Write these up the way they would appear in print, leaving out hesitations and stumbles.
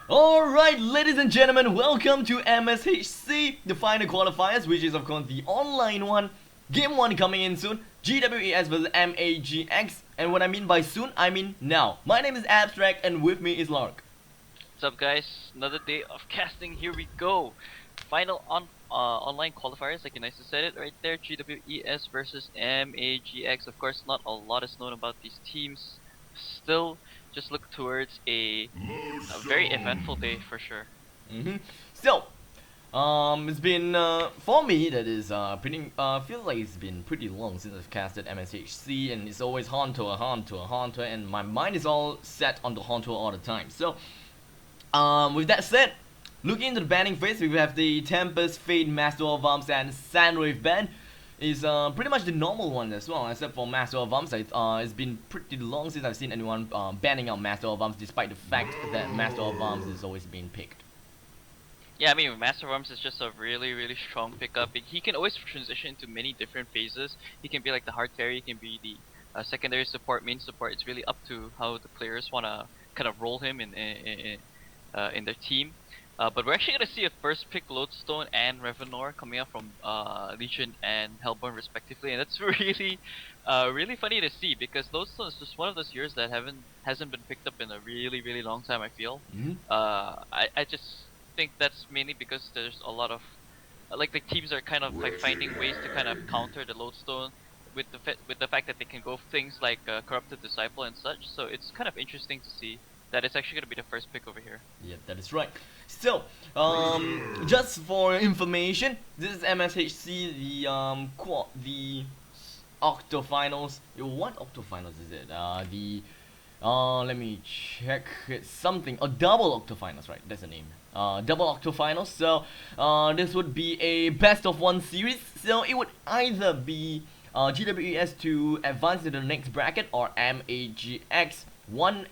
Alright, ladies and gentlemen, welcome to MSHC, the final qualifiers, which is of course the online one. Game 1 coming in soon, GWeS versus MaGx, and what I mean by soon, I mean now. My name is Abstract, and with me is Lark. What's up, guys? Another day of casting. Here we go. Final online qualifiers, like you nicely said it right there. GWeS versus MaGx. Of course, not a lot is known about these teams. Still, just look towards a very eventful day for sure. So, it's been for me that is pretty feels like it's been pretty long since I've casted MSHC, and it's always HoN tour, HoN tour, HoN tour, and my mind is all set on the HoN tour all the time. So, with that said, looking into the banning phase, we have the Tempest, Fate, Master of Arms, and Sandwave ban. Is pretty much the normal one as well, except for Master of Arms. It's been pretty long since I've seen anyone banning out Master of Arms, despite the fact that Master of Arms is always being picked. Yeah, I mean, Master of Arms is just a really strong pickup. He can always transition into many different phases. He can be like the hard carry, he can be the secondary support, main support. It's really up to how the players want to kind of roll him in their team. But we're actually going to see a first pick Lodestone and Revenor coming up from Legion and Hellbourne respectively, and that's really funny to see because Lodestone is just one of those heroes that hasn't been picked up in a really long time. I feel. I just think that's mainly because there's a lot of like the teams are kind of like finding ways to kind of counter the Lodestone with the fact that they can go things like Corrupted Disciple and such. So it's kind of interesting to see that it's actually going to be the first pick over here. Yeah, that is right. So, just for information, this is MSHC, the octofinals. What octofinals is it? Let me check. It's something. Double octofinals, right? That's the name. Double octofinals. So, this would be a best of one series. So it would either be GWES to advance to the next bracket or MaGx. One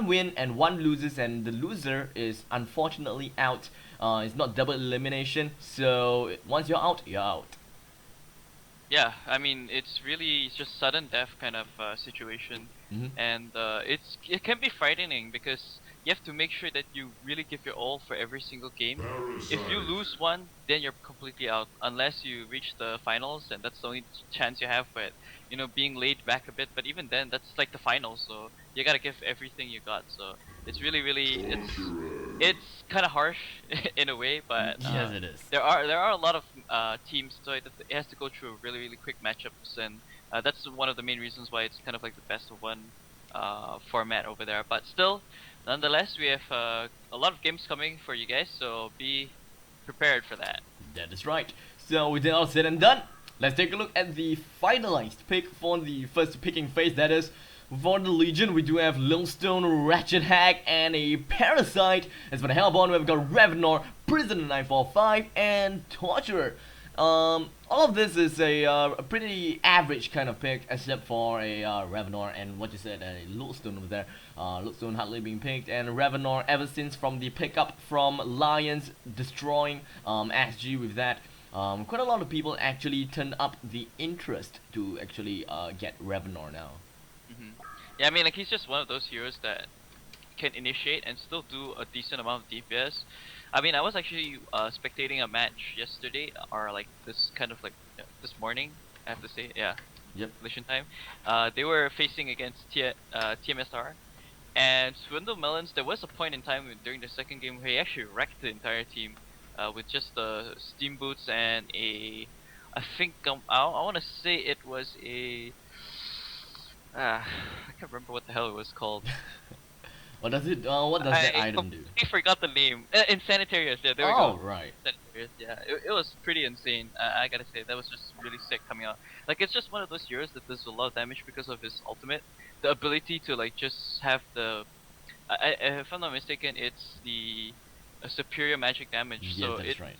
win and one loses, and the loser is unfortunately out. It's not double elimination, so once you're out, you're out. Yeah, I mean it's just sudden death kind of situation, and it can be frightening because you have to make sure that you really give your all for every single game. If you lose one, then you're completely out unless you reach the finals, and that's the only chance you have for it. You know, being laid back a bit, but even then, that's like the finals, so you gotta give everything you got. So it's it's kind of harsh in a way, but Yes, it is. there are a lot of teams, so it has to go through really quick matchups, and that's one of the main reasons why it's kind of like the best of one format over there. But still, nonetheless, we have a lot of games coming for you guys, so be prepared for that. That is right. So with that all said and done, let's take a look at the finalized pick for the first picking phase. That is, for the Legion, we do have Lilstone, Ratchet Hag, and a Parasite. As for the Hellbourne, we've got Revenor, Prisoner 945, and Torturer. All of this is a pretty average kind of pick, except for a Revenor and what you said, a Lilstone over there. Lilstone hardly being picked, and Revenor ever since from the pickup from Lions destroying XG with that. Quite a lot of people actually turned up the interest to actually get Revenor now. hmm Yeah, I mean, like he's just one of those heroes that can initiate and still do a decent amount of DPS. I mean, I was actually spectating a match yesterday, or like this kind of like this morning. I have to say, yeah, Yep. Malaysian time. They were facing against TMSR, and Swindle Melons. There was a point in time during the second game where he actually wrecked the entire team with just the steam boots and I think I want to say it was a I can't remember what the hell it was called. What does it? What does that item do? I forgot the name. Insanitarius, yeah, there we Oh, go. right. Insanitarius, yeah. It was pretty insane. I gotta say, that was just really sick coming out. Like, it's just one of those heroes that does a lot of damage because of his ultimate. The ability to, like, just have the... if I'm not mistaken, it's the superior magic damage. Yeah, So that's right.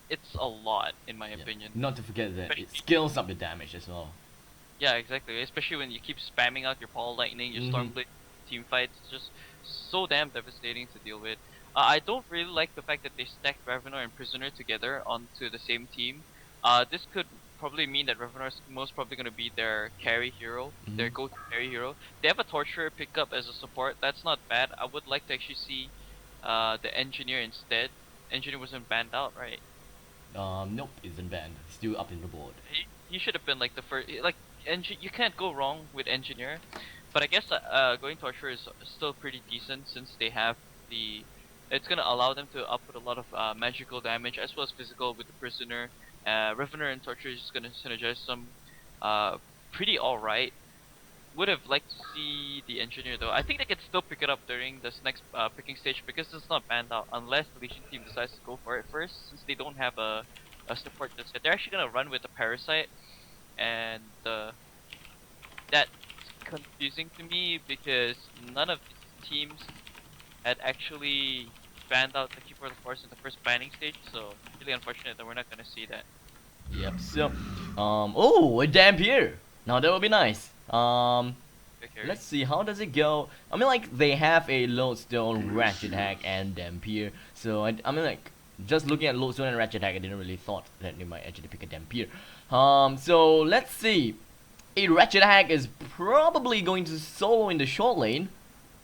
it's a lot, in my Yeah. opinion. Not to forget that it Especially, scales up the damage as well. yeah, exactly. Especially when you keep spamming out your Paul Lightning, your Stormblade team fights. It's just so damn devastating to deal with. I don't really like the fact that they stacked Revenor and Prisoner together onto the same team. This could probably mean that Revenor is most probably going to be their carry hero, their go-to carry hero. They have a Torturer pickup as a support. That's not bad. I would like to actually see the engineer instead. Engineer wasn't banned out, right? Nope, isn't banned. Still up in the board. He should have been like the first. Like you can't go wrong with engineer, but I guess going torture is still pretty decent since they have the. It's gonna allow them to output a lot of magical damage as well as physical with the prisoner. Revener and torture is just gonna synergize some pretty alright. Would have liked to see the engineer though. I think they can still pick it up during this next picking stage because it's not banned out unless the Legion team decides to go for it first, since they don't have a support just yet. They're actually gonna run with the parasite, and that's confusing to me because none of these teams had actually banned out the Keeper of the Forest in the first banning stage, so really unfortunate that we're not gonna see that. Yep. So, oh, a Dampier. Now that would be nice. Let's see, how does it go? I mean, like, they have a Lodestone, Ratchet Hack, and Dampier. So, I mean, like, just looking at Lodestone and Ratchet Hack, I didn't really thought that they might actually pick a Dampier. So, let's see. A Ratchet Hack is probably going to solo in the short lane.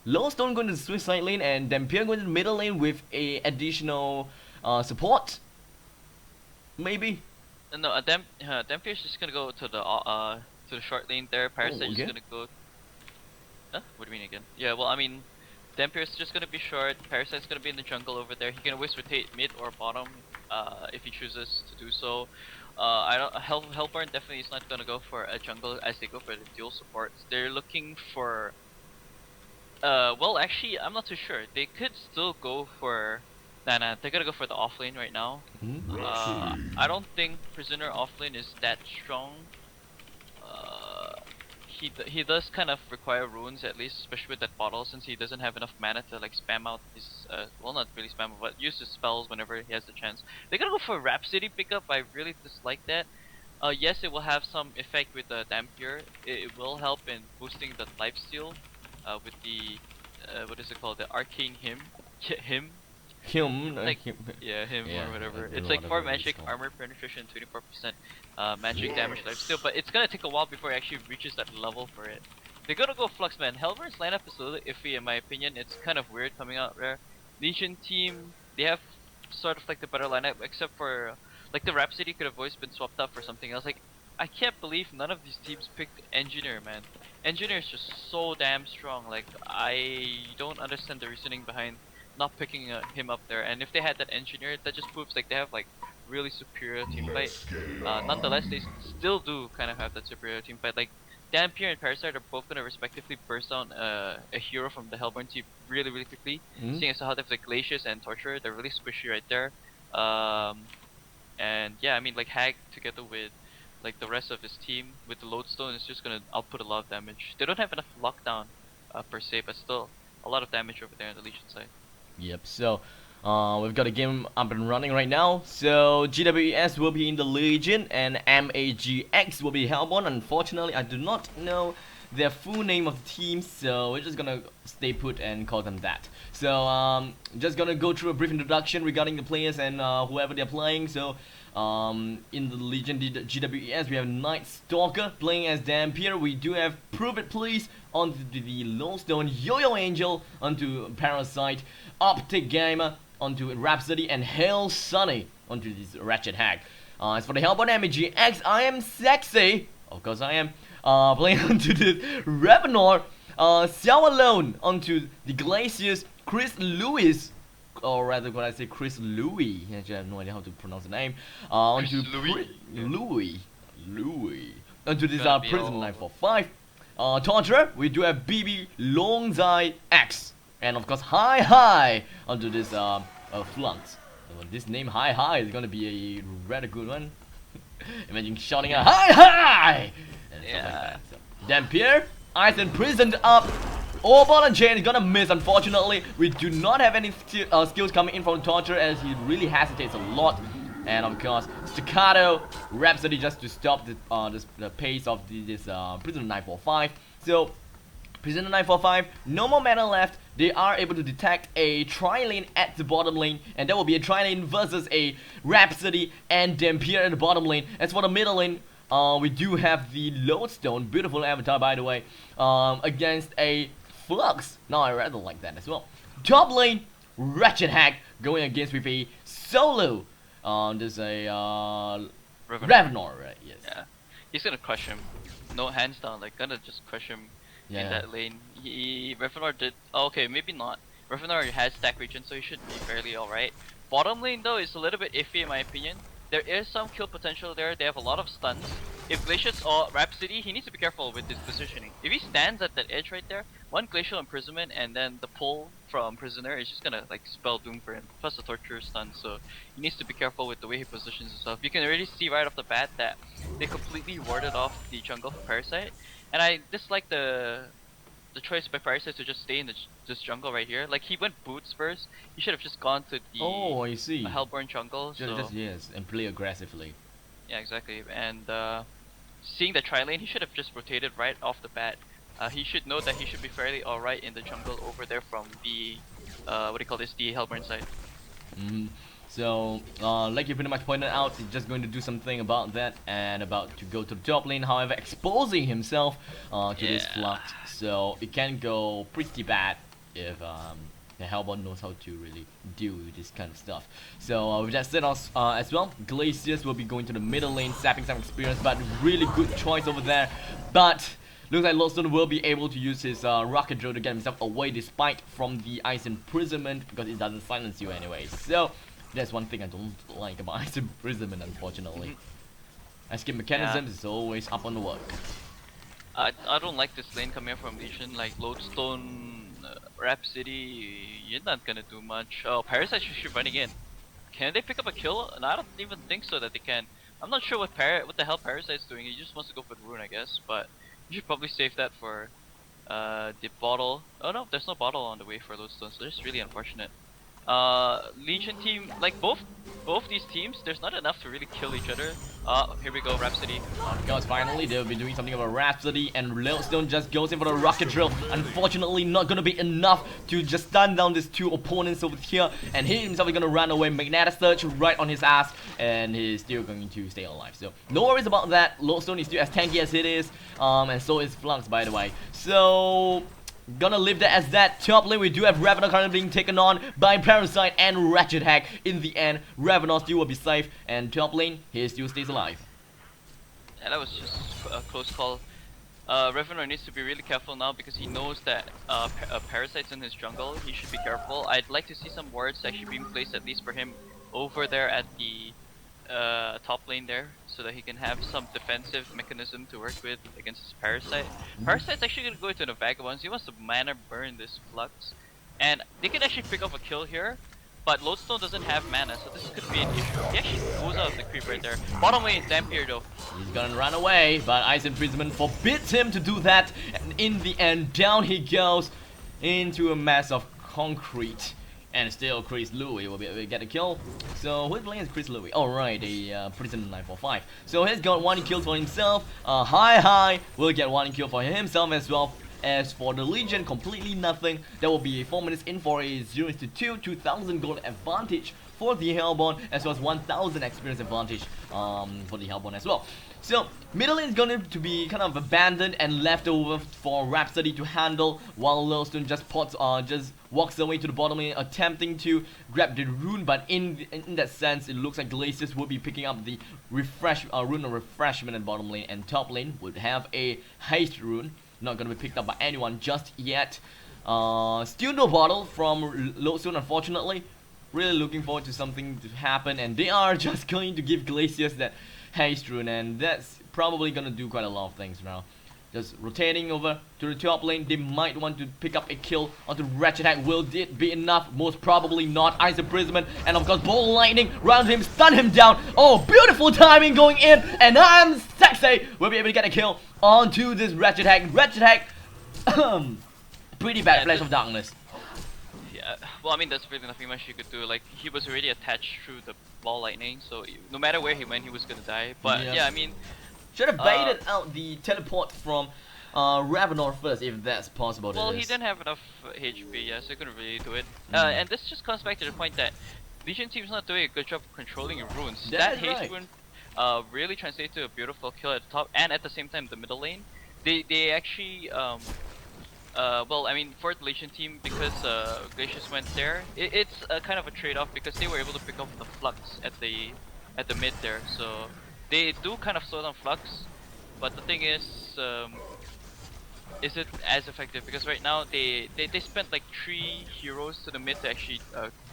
Lodestone going to the suicide lane, and Dampier going to the middle lane with a additional support. Maybe. No, Dampier's just gonna go to the short lane there. Parasite's just gonna go. Huh? What do you mean again? Yeah, well, I mean, Dampier's just gonna be short. Parasite's gonna be in the jungle over there. He can always rotate mid or bottom, if he chooses to do so. I don't. Hellbourne definitely is not gonna go for a jungle as they go for the dual supports. They're looking for. Well, actually, I'm not too sure. They could still go for. Nah, they're gonna go for the offlane right now. I don't think Prisoner offlane is that strong. He does kind of require runes at least, especially with that bottle, since he doesn't have enough mana to like spam out his well, not really spam, but use his spells whenever he has the chance. They're gonna go for Rhapsody pickup. I really dislike that. Yes, it will have some effect with the Dampier. It will help in boosting the lifesteal with the what is it called? The Arcane Hymn. Like, yeah, or whatever. It's like 4 magic armor penetration, 24% magic damage lifesteal, but it's gonna take a while before it actually reaches that level for it. They're gonna go Fluxman. Hellbourne's lineup is a little iffy in my opinion. It's kind of weird coming out there. Legion team, they have sort of like the better lineup, except for like the Rhapsody could have always been swapped out for something else. Like, I can't believe none of these teams picked Engineer, man. Engineer is just so damn strong. Like, I don't understand the reasoning behind not picking him up there, and if they had that engineer, that just proves like they have like really superior team fight. Nonetheless, they still do kind of have that superior team fight. Like Dampier and Parasite are both gonna respectively burst down a hero from the Hellbourne team really quickly. Seeing as how they have like Glacius and Torture, they're really squishy right there. And yeah, I mean like Hag together with like the rest of his team with the Lodestone is just gonna output a lot of damage. They don't have enough lockdown per se, but still a lot of damage over there on the Legion side. Yep, so we've got a game up and running right now. So GWeS will be in the Legion and MaGx will be Hellbourne. Unfortunately, I do not know their full name of the team, so we're just gonna stay put and call them that. So just gonna go through a brief introduction regarding the players and whoever they're playing. So in the Legion GWES, we have Night Stalker playing as Dampier. We do have Prove It Please onto the Lodestone, Yo-Yo Angel onto Parasite, Optic Gamer onto Rhapsody, and Hail Sunny onto this Ratchet Hack. As for the Hellbourne MaGx, I am sexy. Of course I am. Playing onto the Revenor, Xiao Alone onto the Glacius, Chris Lewis, or rather what I say Chris Louis. Actually, I have no idea how to pronounce the name. Onto Louis. Onto this Prison 945. Torture, we do have BB Longzai X. And of course, Hi onto this Flunks. So this name Hi is gonna be a rather good one. Imagine shouting out Hi! And stuff like that. So, Dampier, Ice imprisoned up. All ball and chain is gonna miss, unfortunately. We do not have any skills coming in from Torture as he really hesitates a lot. And of course, Staccato, Rhapsody just to stop the pace of this Prisoner 945. So, Prisoner 945, no more mana left. They are able to detect a tri-lane at the bottom lane, and that will be a tri-lane versus a Rhapsody and Dampier at the bottom lane. As for the middle lane, we do have the Lodestone, beautiful avatar by the way, against a Flux. No, I rather like that as well. Top lane, Ratchet Hack going against with a solo. There's a Ravenor, right? Yes. Yeah, he's gonna crush him. No, hands down, like gonna just crush him in that lane. Revenor did. Oh, okay, maybe not. Revenor has stack region, so he should be fairly alright. Bottom lane though is a little bit iffy in my opinion. There is some kill potential there. They have a lot of stuns. If Glacius or Rhapsody, he needs to be careful with his positioning. If he stands at that edge right there, one Glacial Imprisonment and then the pull from Prisoner is just gonna like spell doom for him. Plus the Torture stun, so he needs to be careful with the way he positions himself. You can already see right off the bat that they completely warded off the jungle for Parasite. And I dislike the choice by Parasite to just stay in this jungle right here. Like he went boots first. He should have just gone to the I see. Hellbourne jungle. So Yes, and play aggressively. yeah, exactly. And seeing the tri-lane, he should have just rotated right off the bat. He should know that he should be fairly alright in the jungle over there from the what do you call this? The Hellbourne side. So, like you pretty much pointed out, he's just going to do something about that and about to go to the top lane, however, exposing himself to this flux. So, it can go pretty bad if the Hellbourne knows how to really deal with this kind of stuff. So, with that said as well, Glacius will be going to the middle lane, sapping some experience, but really good choice over there. But looks like Lodestone will be able to use his rocket drill to get himself away despite from the ice imprisonment because it doesn't silence you anyway. So, that's one thing I don't like about ice imprisonment, unfortunately. Escape mechanisms is always up on the work. I don't like this lane coming from Legion, like Lodestone, Rhapsody, you're not gonna do much. Oh, Parasite should running in. Can they pick up a kill? And I don't even think so that they can. I'm not sure what the hell Parasite's doing. He just wants to go for the rune, I guess. But you should probably save that for the bottle. Oh no, there's no bottle on the way for Lodestone, so that's really unfortunate. Legion team, like both these teams, there's not enough to really kill each other. Here we go, Rhapsody. Because finally they'll be doing something about Rhapsody, and Lodestone just goes in for the rocket drill. Unfortunately, not gonna be enough to just stun down these two opponents over here, and he himself is gonna run away. Magnetic Surge right on his ass, and he's still going to stay alive. So no worries about that. Lodestone is still as tanky as it is, and so is Flux, by the way. So gonna leave that as that. Top lane, we do have Ravenor currently being taken on by Parasite and Ratchet Hack. In the end, Ravenor still will be safe, and top lane, he still stays alive. Yeah, that was just a close call. Ravenor needs to be really careful now because he knows that Parasite's in his jungle. He should be careful. I'd like to see some wards actually being placed at least for him over there at the top lane there, so that he can have some defensive mechanism to work with against his Parasite. Parasite's actually gonna go into the Vagabonds. He wants to mana burn this Flux, and they can actually pick up a kill here. But Lodestone doesn't have mana, so this could be an issue. He actually goes out of the creep right there. Bottom lane is Dampier though. He's gonna run away, but Ice Imprisonment forbids him to do that. And in the end, down he goes into a mass of concrete. And still, Chris Louis will be able to get a kill. So, who's playing as Chris Louis? Alright, a Prison 945. So, he's got one kill for himself. Hi will get one kill for himself as well. As for the Legion, completely nothing. That will be 4 minutes in for a 0-2, 2000 gold advantage for the Hellbourne, as well as 1000 experience advantage for the Hellbourne as well. So, middle lane is going to be kind of abandoned and left over for Rhapsody to handle, while Lodestone just walks away to the bottom lane, attempting to grab the rune. But in that sense, it looks like Glacius will be picking up the rune of refreshment at bottom lane, and top lane would have a haste rune. Not gonna be picked up by anyone just yet. Still no bottle from Lodestone, unfortunately. Really looking forward to something to happen, and they are just going to give Glacius that haste rune, and that's probably gonna do quite a lot of things now. Just rotating over to the top lane, they might want to pick up a kill onto Ratchet Hack. Will it be enough? Most probably not. Ice Imprisonment, and of course Ball Lightning round him, stun him down. Oh, beautiful timing going in, and I'm sexy. We'll be able to get a kill onto this Ratchet Hack. Ratchet Hack, pretty bad Flash of Darkness. Yeah, well, I mean, there's really nothing much you could do. Like, he was already attached through the Ball Lightning, so no matter where he went, he was gonna die. But yeah, I mean, should have baited out the teleport from Ravenor first, if that's possible. Well, he didn't have enough HP, yeah, so he couldn't really do it. And this just comes back to the point that Legion team's not doing a good job of controlling your runes. That haste rune really translates to a beautiful kill at the top, and at the same time the middle lane. They actually well, I mean, for the Legion team, because Glacius went there, it's kind of a trade-off because they were able to pick up the Flux at the mid there. So they do kind of slow down Flux, but the thing is it as effective? Because right now they spent like 3 heroes to the mid to actually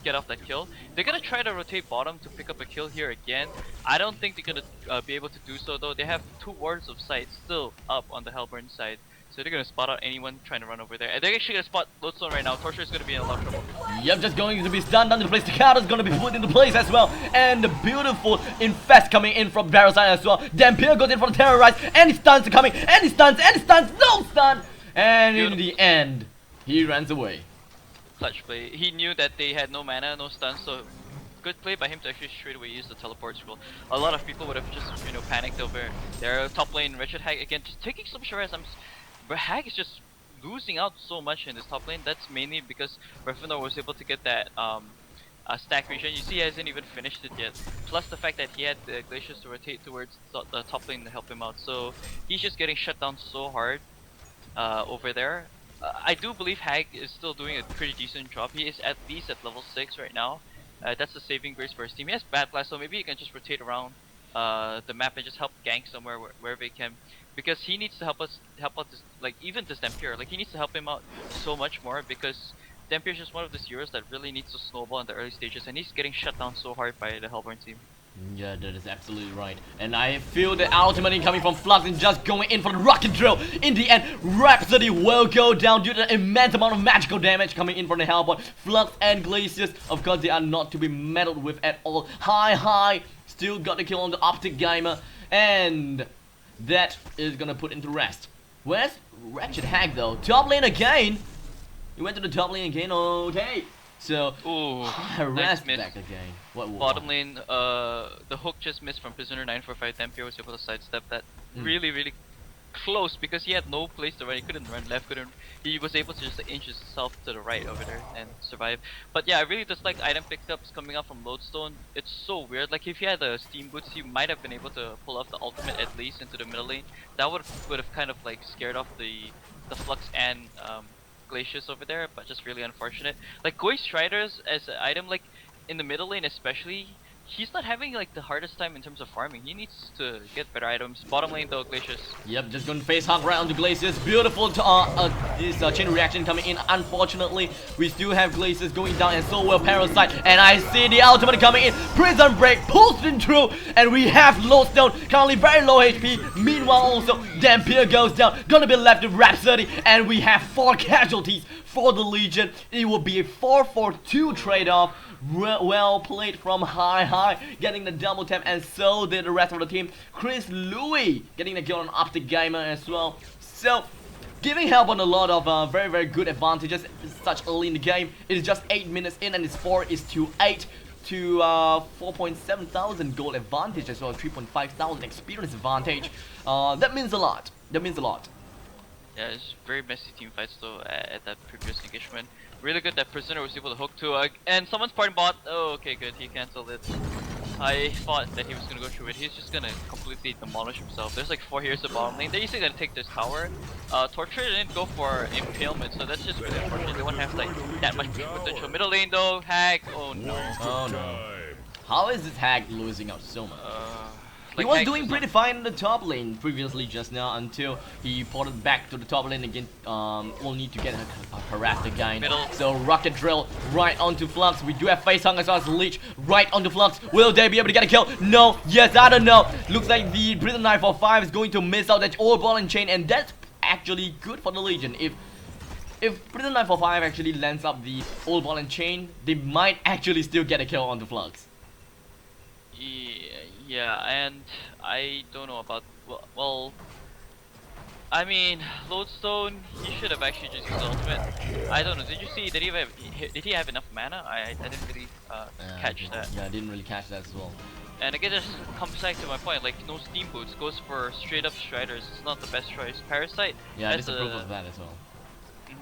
get off that kill. They're gonna try to rotate bottom to pick up a kill here again. I don't think they're gonna be able to do so though. They have 2 wards of sight still up on the Hellbourne side. So they're gonna spot out anyone trying to run over there. And they're actually gonna spot Lodestone right now. Torture is gonna be in a lot of trouble. Yep, just going to be stunned down to the place. The counter is going to be put into place as well. And the beautiful Infest coming in from Barrel side as well. Dampier goes in for the Terrorize. And he stuns are coming. And he stuns. And he stuns. No stun. And in the end, he runs away. Clutch play. He knew that they had no mana, no stun, so good play by him to actually straight away use the teleport scroll. A lot of people would have just, you know, panicked over their top lane. Wretched Hag again, just taking some shares. But Hag is just losing out so much in this top lane. That's mainly because Gryffindor was able to get that stack region. You see, he hasn't even finished it yet. Plus the fact that he had the Glaciers to rotate towards the top lane to help him out. So he's just getting shut down so hard over there. I do believe Hag is still doing a pretty decent job. He is at least at level 6 right now. That's a saving grace for his team. He has Bad Blast, so maybe he can just rotate around the map and just help gank somewhere wherever he can. Because he needs to help out this, like even this Dampier, like he needs to help him out so much more because Dampier is just one of those heroes that really needs to snowball in the early stages and he's getting shut down so hard by the Hellbourne team. Yeah, that is absolutely right. And I feel the ultimate coming from Flux and just going in for the rocket drill. In the end, Rhapsody will go down due to the immense amount of magical damage coming in from the Hellbourne. Flux and Glacius, of course, they are not to be meddled with at all. High, still got the kill on the Optic Gamer. And that is gonna put into rest. Where's Wretched Hag though? Top lane again. He went to the top lane again. Okay. So, nice back again. Bottom lane, the hook just missed from Prisoner 945. Dampier was able to sidestep that really close because he had no place to run. He couldn't run left, he was able to just inch himself to the right over there and survive. But yeah, I really dislike item pickups coming up from Lodestone. It's so weird. Like if he had the Steam Boots, he might have been able to pull off the ultimate at least into the middle lane. That would have kind of like scared off the Flux and Glacius over there, but just really unfortunate. Like GWeS Striders as an item, like in the middle lane especially, he's not having like the hardest time in terms of farming. He needs to get better items. Bottom lane though, Glacius. Yep, just going to face hug right onto Glacius. Beautiful this chain reaction coming in. Unfortunately, we still have Glacius going down and so will Parasite. And I see the ultimate coming in. Prison Break posting through. And we have Lodestone currently very low HP. Meanwhile also, Dampier goes down. Gonna be left with Rhapsody. And we have 4 casualties for the Legion. It will be a 4-4-2 trade-off. Well played from High, getting the double tap, and so did the rest of the team. Chris Louis getting the kill on Optic Gamer as well. So, giving Hellbourne a lot of very good advantages such early in the game. It is just 8 minutes in, and the score is to 8 to 4.7 thousand gold advantage as well, 3.5 thousand experience advantage. That means a lot. Yeah, it's very messy team fights though at that previous engagement. Really good that Prisoner was able to hook too. And someone's parting bot. Oh, okay, good. He cancelled it. I thought that he was gonna go through it. He's just gonna completely demolish himself. There's like 4 heroes at bottom lane. They're easily gonna take this tower. Torture didn't go for impalement, so that's just really unfortunate. They won't have like that much potential. Middle lane though, Hag. Oh no. Oh no. How is this Hag losing out so much? Like he was doing pretty fine in the top lane previously just now until he ported back to the top lane again, only to get harassed again. So rocket drill right onto Flux. We do have face hung as well as Leech right onto Flux. Will they be able to get a kill? No, yes, I don't know. Looks like the Prison 945 is going to miss out that old ball and chain, and that's actually good for the Legion. If Prison 945 actually lands up the old ball and chain, they might actually still get a kill on the Flux. Yeah, and I don't know about well, I mean, Lodestone, he should have actually just used ultimate. I don't know. Did you see? Did he have enough mana? I didn't really catch that. Yeah, I didn't really catch that as well. And again, this comes back to my point. Like no Steam Boots, goes for straight up Striders. It's not the best choice. Parasite. Yeah, I disapprove of that as well.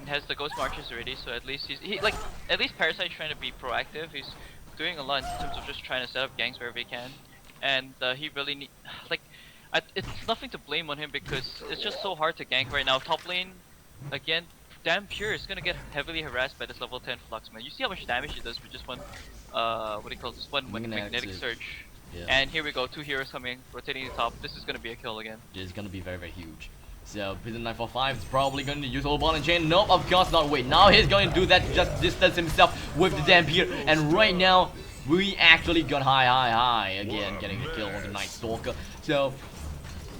Has the Ghost Marches already, so at least at least Parasite's trying to be proactive. He's doing a lot in terms of just trying to set up ganks wherever he can. And he really need it's nothing to blame on him because it's just so hard to gank right now. Top lane, again, Dampier is gonna get heavily harassed by this level 10 Flux, man. You see how much damage it does with just one, what do you call this? One magnetic surge. Yeah. And here we go, 2 heroes coming, rotating the top. This is gonna be a kill again. This is gonna be very, very huge. So Prison 945 is probably going to use all ball and chain. Nope, of course not. Wait, now he's going to do that to just distance himself with the Dampier. And right now, we actually got high again, getting a kill on the Night Stalker. So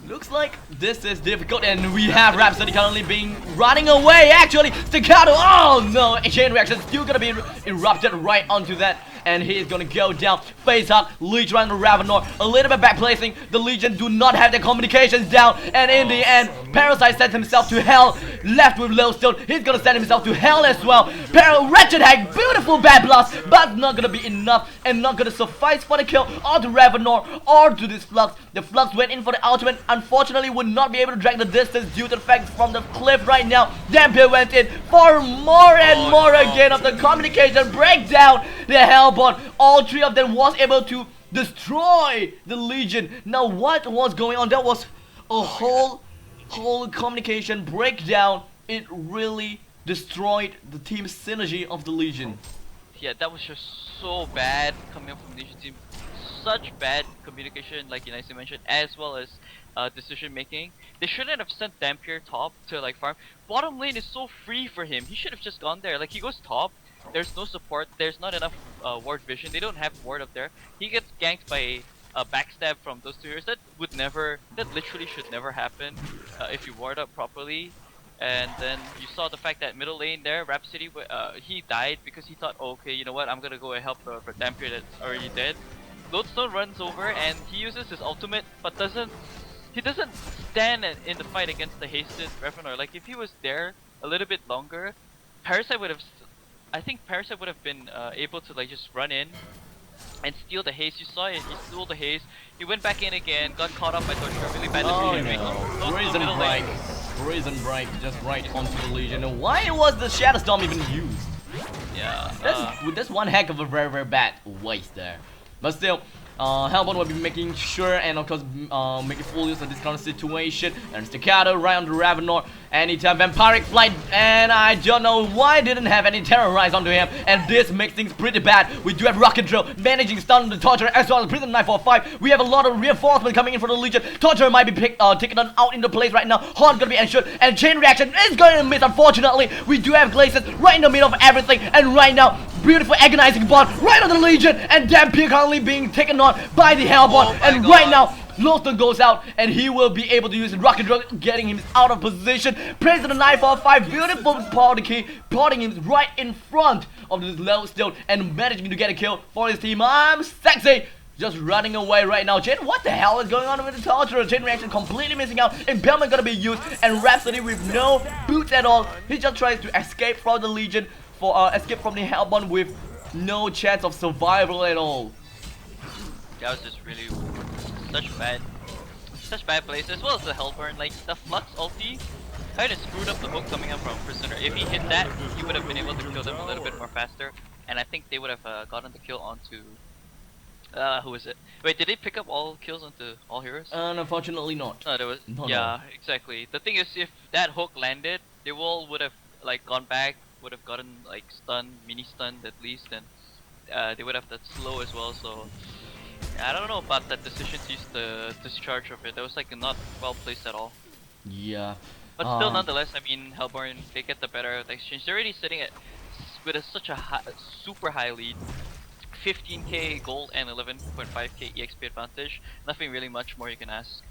looks like this is difficult, and we have Rhapsody currently running away. Actually, Staccato. Oh no! Chain reaction still gonna be erupted right onto that, and he's gonna go down. Face hug, Leech around the Ravenor. A little bit back placing. The Legion do not have their communications down, and in the end, Parasite sends himself to hell. Left with Lowstone, he's gonna send himself to hell as well. Wretched Hag, beautiful bad blast, but not gonna be enough and not gonna suffice for the kill or to Ravenor or to this Flux. The Flux went in for the ultimate. Unfortunately, would not be able to drag the distance due to the fact from the cliff right now. Dampier went in for more and more again of the communication breakdown. The Hellbourne, all 3 of them was able to destroy the Legion. Now what was going on? That was a whole communication breakdown. It really destroyed the team synergy of the Legion. Yeah, that was just so bad coming from the Legion team. Such bad communication, like you nicely mentioned, as well as decision making. They shouldn't have sent Dampier top to like farm. Bottom lane is so free for him. He should have just gone there. Like he goes top. There's no support. There's not enough ward vision. They don't have ward up there. He gets ganked by a backstab from those 2 heroes. That would never. That literally should never happen if you ward up properly. And then you saw the fact that middle lane there, Rhapsody, he died because he thought, oh, okay, you know what, I'm gonna go and help for Dampier that's already dead. Lodestone runs over and he uses his ultimate, but he doesn't stand in the fight against the hasted Revenor. Like if he was there a little bit longer, Parasite would have. I think Parasite would have been able to like just run in and steal the haste. You saw it. He stole the haste. He went back in again, got caught up by Torture. Really bad decision making. Brazen Break just right onto the Legion. And why was the Shadow Storm even used? Yeah, that's one heck of a very, very bad waste there. But still, Hellbourne will be making sure and of course making full use of this kind of situation. And Staccato right on the Ravenor. Anytime Vampiric Flight, and I don't know why didn't have any Terrorize onto him, and this makes things pretty bad. We do have Rocket Drill managing stun the Torture as well as Prison 945. We have a lot of reinforcement coming in for the Legion. Torture might be taken out into place right now. HoN gonna be ensured, and Chain Reaction is going to miss. Unfortunately, we do have Glaciers right in the middle of everything, and right now, beautiful agonizing bond right on the Legion, and Dampier currently being taken on by the Hellbourne, and right now. Lowstone goes out and he will be able to use Rocket Drug, getting him out of position. Praise to the 945, beautiful party key, potting him right in front of this Lowstone and managing to get a kill for his team. I'm sexy, just running away right now. Chain, what the hell is going on with the Torture? Chain Reaction completely missing out. Impalement gonna be used, and Rhapsody with no boots at all. He just tries to escape from the Legion, escape from the Hellbourne with no chance of survival at all. that was just really such bad plays, as well as the Hellbourne. Like the Flux ulti kind of screwed up the hook coming up from Prisoner. If he hit that, he would have been able to kill them a little bit more faster, and I think they would have gotten the kill onto who is it? Wait, did they pick up all kills onto all heroes? Unfortunately not. There was exactly. The thing is, if that hook landed, they all would have like gone back, would have gotten like stunned, mini stunned at least, and they would have that slow as well. So I don't know about that decision to use the discharge of it. That was like not well placed at all. Yeah. But still, nonetheless, I mean, Hellbourne, they get the better of the exchange. They're already sitting at with such a super high lead, 15k gold and 11.5k exp advantage. Nothing really much more you can ask.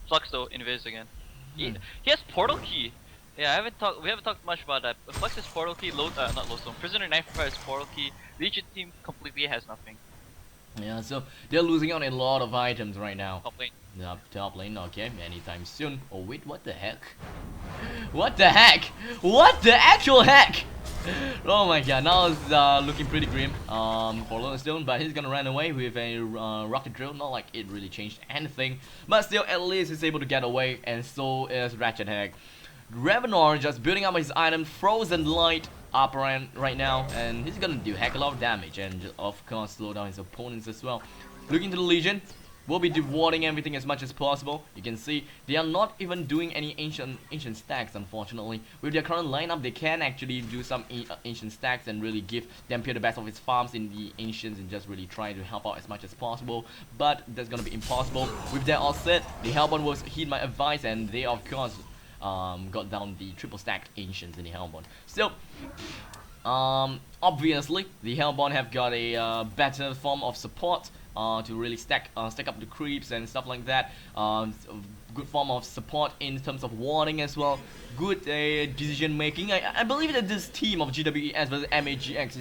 Flux though, invis again. He has portal key. Yeah, we haven't talked much about that. But Flux has portal key. Not Lowstone. Prisoner 945 has portal key. Legion team completely has nothing. Yeah, so they're losing out a lot of items right now. Top lane. Yep, top lane, okay, anytime soon. Oh wait, what the heck? What the heck? What the actual heck? Oh my god, now it's looking pretty grim for Lowstone, but he's gonna run away with a rocket drill. Not like it really changed anything, but still at least he's able to get away, and so is Ratchet Hag. Ravenor just building up his item, Frozen Light up right now, and he's gonna do heck a lot of damage and of course slow down his opponents as well. Looking to the Legion, will be dewarding everything as much as possible. You can see they are not even doing any ancient stacks, unfortunately. With their current lineup, they can actually do some ancient stacks and really give Dampier the best of his farms in the ancients and just really try to help out as much as possible. But that's gonna be impossible. With that all said, the Hellbourne will heed my advice, and they of course got down the triple stacked ancients in the Hellbourne. So obviously the Hellbourne have got a better form of support to really stack up the creeps and stuff like that. Good form of support in terms of warding as well. Good decision making. I believe that this team of GWeS versus MaGx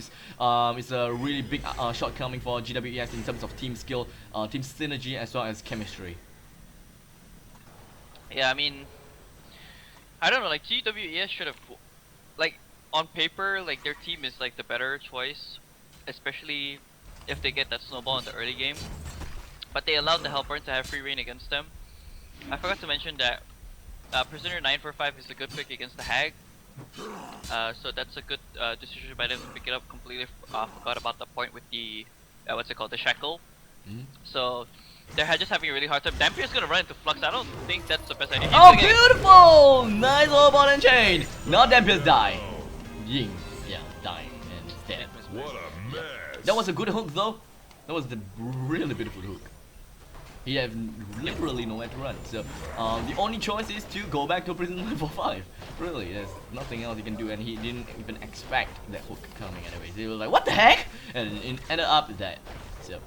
is a really big shortcoming for GWeS in terms of team skill, team synergy, as well as chemistry. Yeah, I mean, I don't know, like GWeS should have, like, on paper, like their team is like the better choice, especially if they get that snowball in the early game. But they allowed the Hellbourne to have free reign against them. I forgot to mention that Prisoner 945 is a good pick against the Hag. So that's a good decision by them to pick it up. Completely forgot about the point with the what's it called, the shackle. So they're just having a really hard time. Dampier's gonna run into Flux. I don't think that's the best idea. Oh, beautiful! Nice little ball and chain. Now Dampier's die. Ying, yeah, dying and he's dead. What a mess. That was a good hook though. That was the really beautiful hook. He had literally nowhere to run. So the only choice is to go back to prison 945. Really, there's nothing else he can do, and he didn't even expect that hook coming anyways. He was like, what the heck? And it ended up dead. So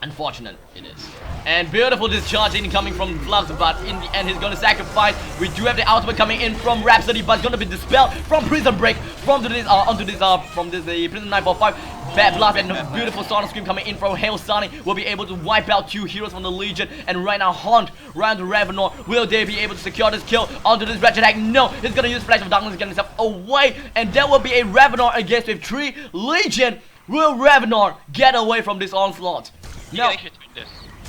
unfortunate it is. And beautiful discharge incoming from Flux, but in the end he's gonna sacrifice. We do have the ultimate coming in from Rhapsody, but gonna be dispelled from Prison Break from this Prison 945. Bad Blast and a beautiful Sonic Scream coming in from Hail Sonic will be able to wipe out 2 heroes from the Legion. And right now HoN, round to Ravenor, will they be able to secure this kill onto this Wretched Hag? No, he's gonna use Flash of Darkness to get himself away, and there will be a Ravenor against with 3 Legion. Will Ravenor get away from this onslaught? No,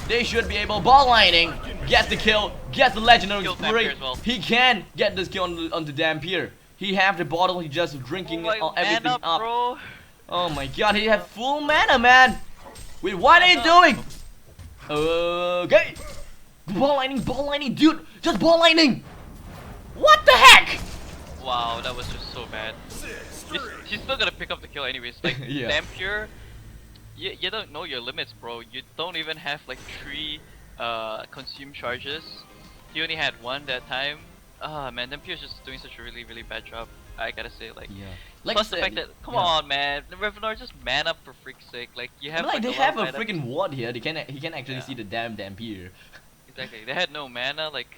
they should be able. Ball lightning gets the kill, gets the legendary spree. Well. He can get this kill on the Dampier. He have the bottle. He just drinking everything up. Bro. Oh my god, he have full mana, man. Wait, what are you doing? Okay. Ball lightning, dude. Just ball lightning. What the heck? Wow, that was just so bad. He's still gonna pick up the kill anyways. Like Yeah. Dampier. You don't know your limits, bro. You don't even have like 3 consume charges. You only had 1 that time. Ah man, Dampier's just doing such a really bad job. I gotta say, like, Yeah. plus the fact that, come on man, the Revenor just man up for freak's sake. Like you have like they a have lot a of items. freaking ward here. He can actually see the damn Dampier. Exactly. They had no mana. Like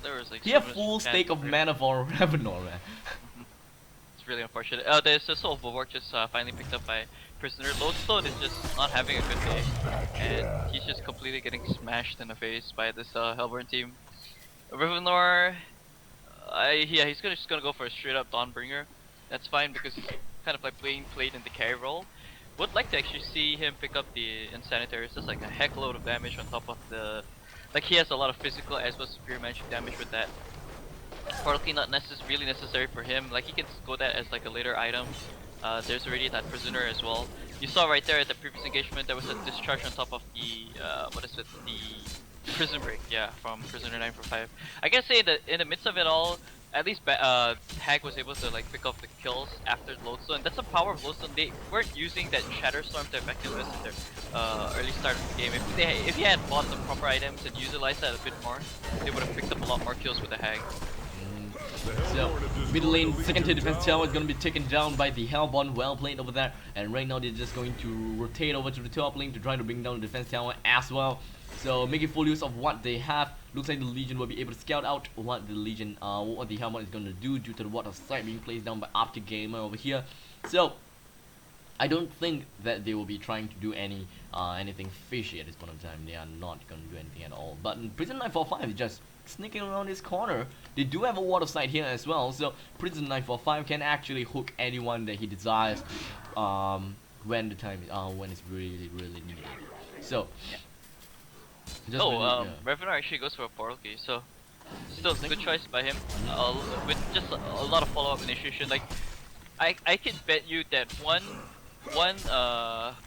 there was like. He so have much full chance stake of for it. mana for Ravenor, man. It's really unfortunate. There's a Soul of Bulwark just finally picked up by Prisoner. Lodestone is just not having a good day, and he's just completely getting smashed in the face by this Hellbourne team. Ravenor, he's just gonna go for a straight up Dawnbringer. That's fine because he's kind of like played in the carry role. Would like to actually see him pick up the Insanitary. It's just like a heck load of damage on top of the. Like he has a lot of physical as well as superior magic damage with that. Portal Key not really necessary for him. Like he can go that as like a later item. There's already that Prisoner as well. You saw right there at the previous engagement there was a discharge on top of the the Prison Break, yeah, from Prisoner 945. I can say that in the midst of it all, at least Hag was able to like pick up the kills after Lodestone. That's the power of Lodestone. They weren't using that Shatterstorm to effectively in their early start of the game. If he had bought the proper items and utilized that a bit more, they would have picked up a lot more kills with the Hag. So, mid lane, second tier defense tower is going to be taken down by the Hellbourne. Well played over there. And right now they're just going to rotate over to the top lane to try to bring down the defense tower as well. So, making full use of what they have. Looks like the Legion will be able to scout out what the Legion, what the Hellbourne is going to do due to the water sight being placed down by Optic Gamer over here. So, I don't think that they will be trying to do anything fishy at this point in time. They are not going to do anything at all. But Prison 945 is just sneaking around this corner. They do have a water sight here as well, so Prison 945 can actually hook anyone that he desires when the time when it's really needed. So Revenor actually goes for a Portal Key, so still a good choice by him. With just a lot of follow-up initiation. Like I can bet you that one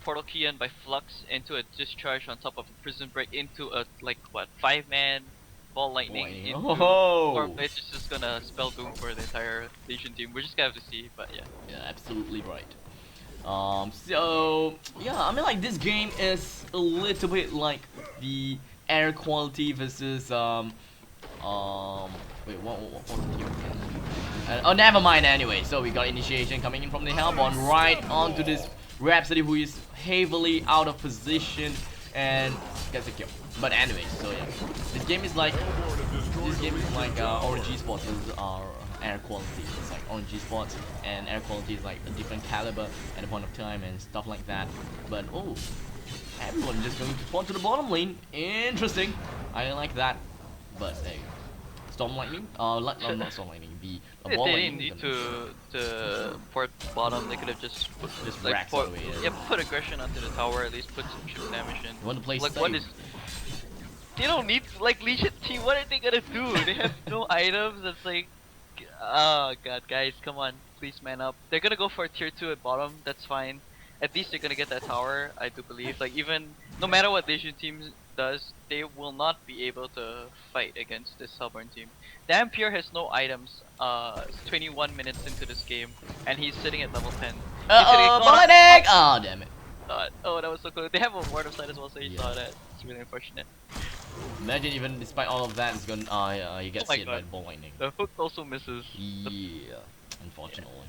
portal key in by Flux into a discharge on top of a prison break into a like what 5-man ball lightning into Storm Blades is just gonna spell doom for the entire Legion team. We're just gonna have to see, but yeah. Yeah, absolutely right. So yeah, I mean like this game is a little bit like the air quality versus wait, what was the team? Oh, never mind anyway. So we got initiation coming in from the Hellbourne right onto this Rhapsody, who is heavily out of position and gets a kill. But anyway, so yeah, this game is like RNG Sports is air quality. It's like RNG Sports and air quality is like a different caliber at a point of time and stuff like that. But oh, everyone just going to spawn to the bottom lane. Interesting. I like that. But hey, Storm Lightning? Not Storm Lightning. The They ball didn't lightning. need to port bottom. They could have just put like racks all the way in. yeah, put aggression onto the tower. At least put some chip damage in. You want to play Like safe. what is? They don't need like Legion team. What are they gonna do? They have no items. It's like, oh god, guys, come on, please man up. They're gonna go for a tier 2 at bottom. That's fine. At least they're gonna get that tower. I do believe. Like even no matter what Legion team does, they will not be able to fight against this Hellbourne team. Dampier has no items. It's 21 minutes into this game, and he's sitting at level 10. Bullet! Oh, damn it. Oh, that was so close. They have a ward of sight as well, so he saw that. It's really unfortunate. Imagine even despite all of that, it's gonna he gets hit by the ball lightning. The hook also misses. Yeah, unfortunately.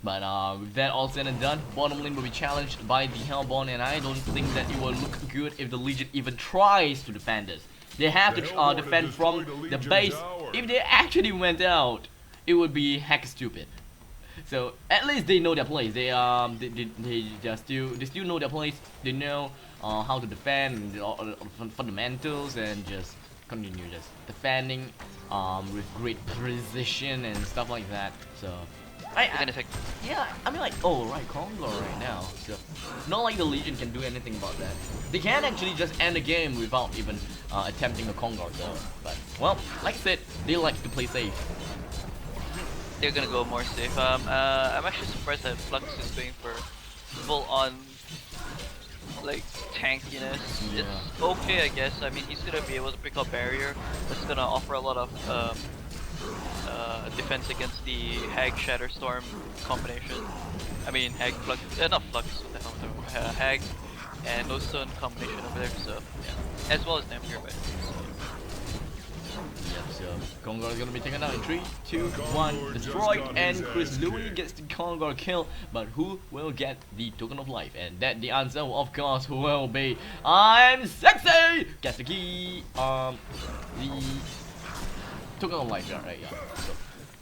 But with that all said and done, bottom lane will be challenged by the Hellbourne, and I don't think that it will look good if the Legion even tries to defend this. They have to defend from the base. If they actually went out, it would be heck stupid. So at least they know their place. They still know their place. They know how to defend, fundamentals, and just continue just defending with great precision and stuff like that. So yeah, I mean like, oh right, Congo right now. So not like the Legion can do anything about that. They can actually just end the game without even attempting a Congo though. But well, like I said, they like to play safe. They're gonna go more safe. I'm actually surprised that Flux is going for full on like tankiness. Yeah. It's okay, I guess. I mean, he's gonna be able to pick up barrier. That's gonna offer a lot of defense against the Hag Shatterstorm combination. I mean, Hag Flux, not Flux. What the hell? Hag and Lodestone combination over there. So yeah, as well as Dampier, but. Yep, so Congo is gonna be taken out in 3, 2, 1, destroyed, and Chris Louis gets the Congo kill. But who will get the token of life? And that the answer, of course, will be I'm sexy. Gets the key. The token of life, yeah, right? Yeah.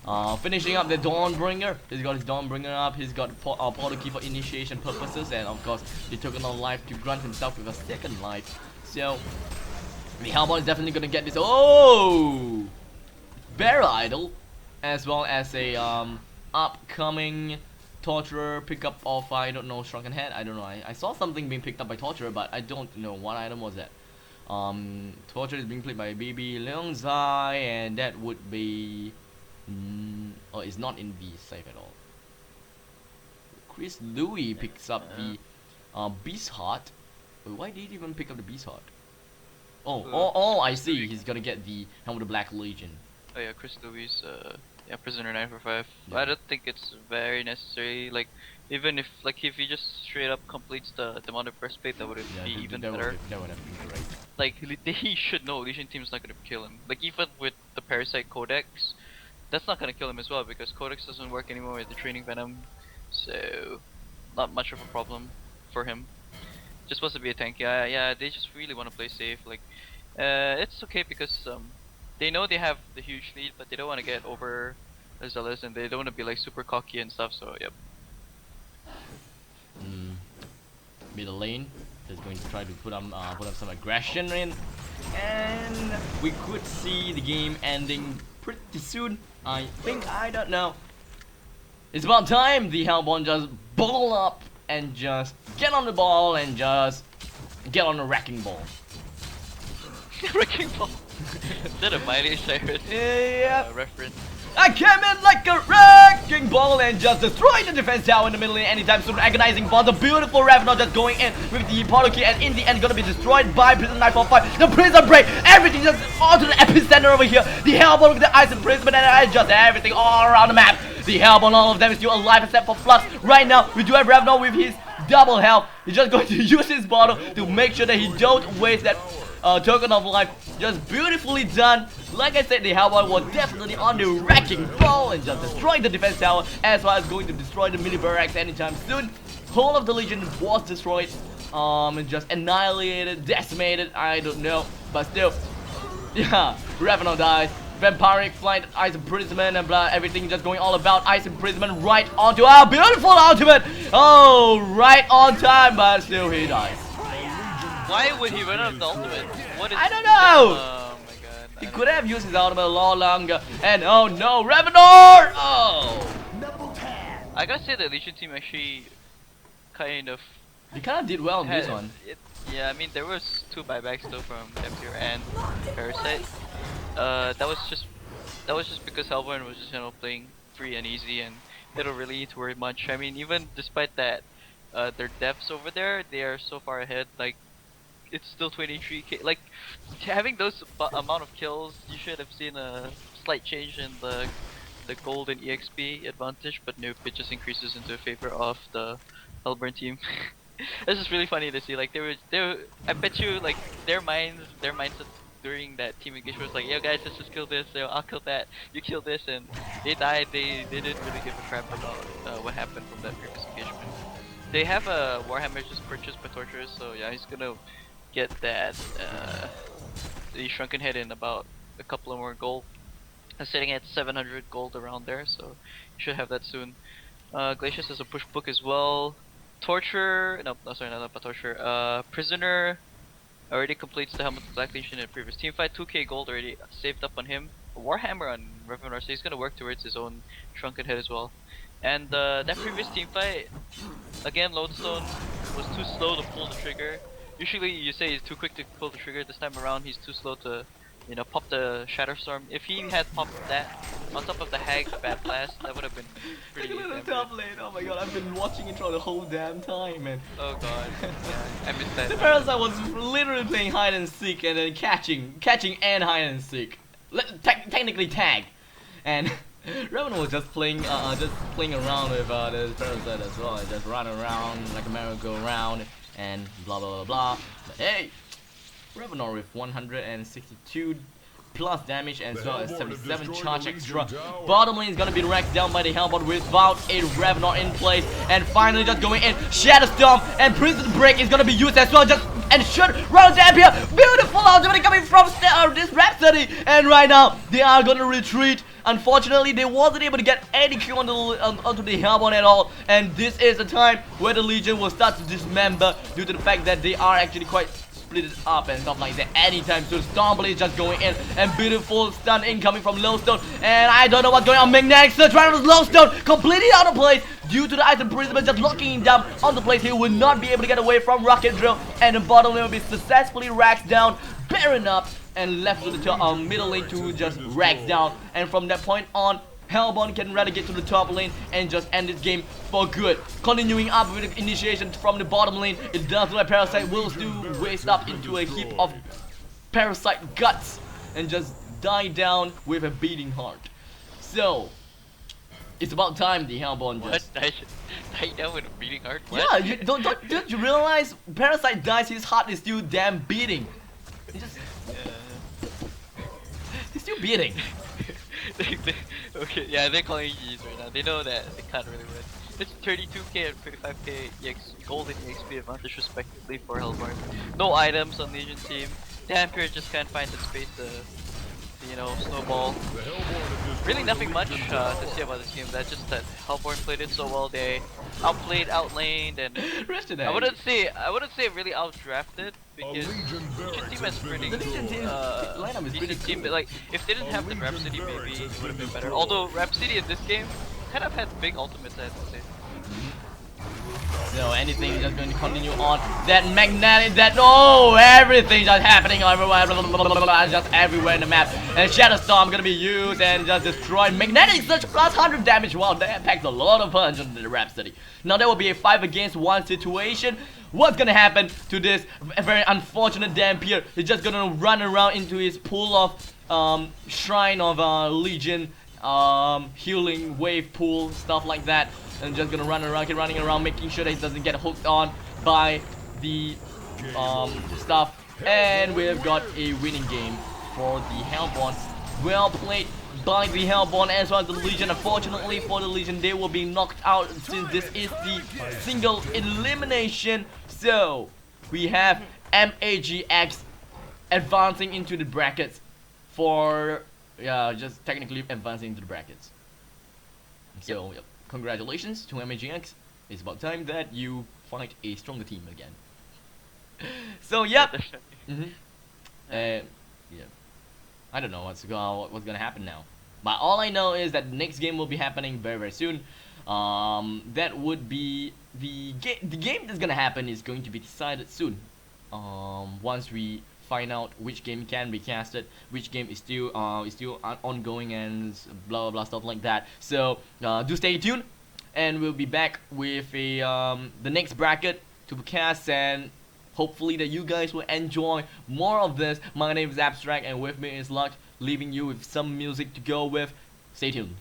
So, finishing up the Dawnbringer. He's got his Dawnbringer up. He's got portal key for initiation purposes, and of course the token of life to grant himself with a second life. So. The Hellbourne is definitely gonna get this. Oh, Bear Idol, as well as a upcoming Torturer pickup of I don't know Shrunken Head. I don't know. I saw something being picked up by Torturer, but I don't know what item was that. Torturer is being played by Baby Leong Zai, and that would be oh, it's not in the safe at all. Chris Louis picks up the Beast Heart. Why did he even pick up the Beast Heart? Oh, I see. He's gonna get the Helm of the Black Legion. Oh yeah, Chris Louis, yeah, Prisoner 945. Yeah. I don't think it's very necessary. Like, even if he just straight up completes the demonic breastplate, that would be even better. That would have been great. Like, he should know Legion team's not gonna kill him. Like, even with the Parasite Codex, that's not gonna kill him as well because Codex doesn't work anymore with the Training Venom, so not much of a problem for him. Just supposed to be a tank. Yeah, they just really want to play safe. Like, it's okay because they know they have the huge lead, but they don't want to get over zealous and they don't want to be like super cocky and stuff. So yep. Middle lane is going to try to put up some aggression in, and we could see the game ending pretty soon. I think. I don't know. It's about time the Hellbourne just ball up and just get on the ball and just get on the wrecking ball. Wrecking ball. Is that a Mighty Cyrus Yeah. reference? I came in like a wrecking Wrecking Ball and just destroying the defense tower in the middle lane anytime soon. Agonizing Ball, the beautiful Revenant just going in with the Portal Key, and in the end gonna be destroyed by Prison 945. The Prison Break, everything just onto the epicenter over here. The Hellbourne with the Ice Imprisonment and just everything all around the map. The Hellbourne, all of them is still alive except for Flux. Right now, we do have Revenant with his double health. He's just going to use his bottle to make sure that he don't waste that token of life. Just beautifully done. Like I said, the Hellboy was definitely on the Wrecking Ball and just destroying the defense tower, as well as going to destroy the mini barracks anytime soon. Whole of the Legion was destroyed, and just annihilated, decimated, I don't know, but still, yeah, Revenant dies. Vampiric Flight, Ice Imprisonment, and blah, everything just going all about Ice Imprisonment right onto our beautiful ultimate. Oh, right on time, but still he dies. Why would he run out of the ultimate? What is I don't know. Oh my god. He could have used his ultimate a lot longer. And oh no, Revenant! Oh! I gotta say the Legion team actually kind of He kind of did well in this one. Yeah, I mean there was 2 buybacks though from Tempter and Parasite. That was just because Hellbourne was just playing free and easy, and they don't really need to worry much. I mean, even despite that, their devs over there, they are so far ahead. Like, it's still 23k. Like, having those amount of kills, you should have seen a slight change in the gold and exp advantage, but nope, it just increases into favor of the Hellbourne team. This is really funny to see. Like, they were. I bet you, like, their mindset during that team engagement was like, yo guys, let's just kill this, yo, I'll kill that, you kill this, and they died. They didn't really give a crap about what happened from that previous engagement. They have a Warhammer just purchased by Torturers, so yeah, he's gonna get that the Shrunken Head in about a couple of more gold. I'm sitting at 700 gold around there, so you should have that soon. Glacius has a push book as well. Torture, no, sorry, not Torture. Prisoner already completes the Helmet of Black Legion in a previous team fight. 2k gold already saved up on him. A Warhammer on Revenant, so he's gonna work towards his own Shrunken Head as well. And that previous team fight, again, Lodestone was too slow to pull the trigger. Usually you say he's too quick to pull the trigger. This time around he's too slow to, you know, pop the Shatterstorm. If he had popped that on top of the Hag Bad Blast, that would have been pretty Look at the top lane. Oh my god, I've been watching it for the whole damn time, man. Oh god, yeah, I missed that. The Parasite was literally playing hide and seek and then catching and hide and seek. Technically tag. And Revenant was just playing around with the Parasite as well, just run around like a merry-go-round and blah blah blah blah. But hey, Revenant with 162 plus damage as well as 77 charge extra. Bottom lane is gonna be wrecked down by the Hellbourne without a Revenant in place, and finally just going in. Shatterstorm and Prison Break is gonna be used as well. Just and should round down here. Beautiful ultimate coming from this Rhapsody, and right now they are gonna retreat. Unfortunately, they wasn't able to get any kill onto the Hellbourne at all, and this is the time where the Legion will start to dismember due to the fact that they are actually quite split it up and stuff like that anytime soon. Stormblade is just going in, and beautiful stun incoming from Lowstone, and I don't know what's going on. MaGx search right on Lowstone, completely out of place due to the Ice Imprisonment just locking him down on the place. He will not be able to get away from Rocket Drill, and the bottom lane will be successfully racked down, bearing up, and left to the middle lane to just rack down. And from that point on, Hellbourne can relegate to the top lane and just end this game for good. Continuing up with the initiation from the bottom lane, it does look like Parasite will still waste up into a heap of Parasite guts and just die down with a beating heart. So, it's about time the Hellbourne just... What? Die down with a beating heart? What? Yeah, don't you realize Parasite dies, his heart is still damn beating. He's still beating. Okay, yeah, they're calling G's right now. They know that they can't really win. It's 32k and 35k EX gold and EXP advantage respectively for Hellbourne. No items on Legion team. Dampier just can't find the space to, you know, snowball. Really nothing much to say about this game. That's just that Hellbourne played it so well. They outplayed, outlaned, and I wouldn't say really outdrafted, because Legion team has pretty decent team, but like if they didn't have the Rhapsody, maybe it would have been better. Although Rhapsody in this game kind of had big ultimates, I have to say. So anything is just going to continue on. That magnetic, that everything just happening everywhere, just everywhere in the map. And Shadow Storm gonna be used and just destroy magnetic search plus 100 damage. Wow, that packs a lot of punch on the Rhapsody. Now there will be a 5 against 1 situation. What's gonna happen to this very unfortunate Dampier? He's just gonna run around into his pool of Shrine of Legion, healing wave pool, stuff like that, and just gonna run around, keep running around, making sure that he doesn't get hooked on by the stuff. And we've got a winning game for the Hellbourne. Well played by the Hellbourne as well as the Legion. Unfortunately for the Legion, they will be knocked out since this is the single elimination. So we have MaGx advancing into the brackets for just technically advancing into the brackets. So yep, congratulations to MaGx. It's about time that you fight a stronger team again. So yep. Yeah, I don't know what's gonna happen now, but all I know is that the next game will be happening very soon. That would be the game that's gonna happen is going to be decided soon. Once we find out which game can be casted, which game is still ongoing, and blah blah blah stuff like that. So do stay tuned, and we'll be back with a the next bracket to be cast, and hopefully that you guys will enjoy more of this. My name is Abstract, and with me is Luck, leaving you with some music to go with. Stay tuned.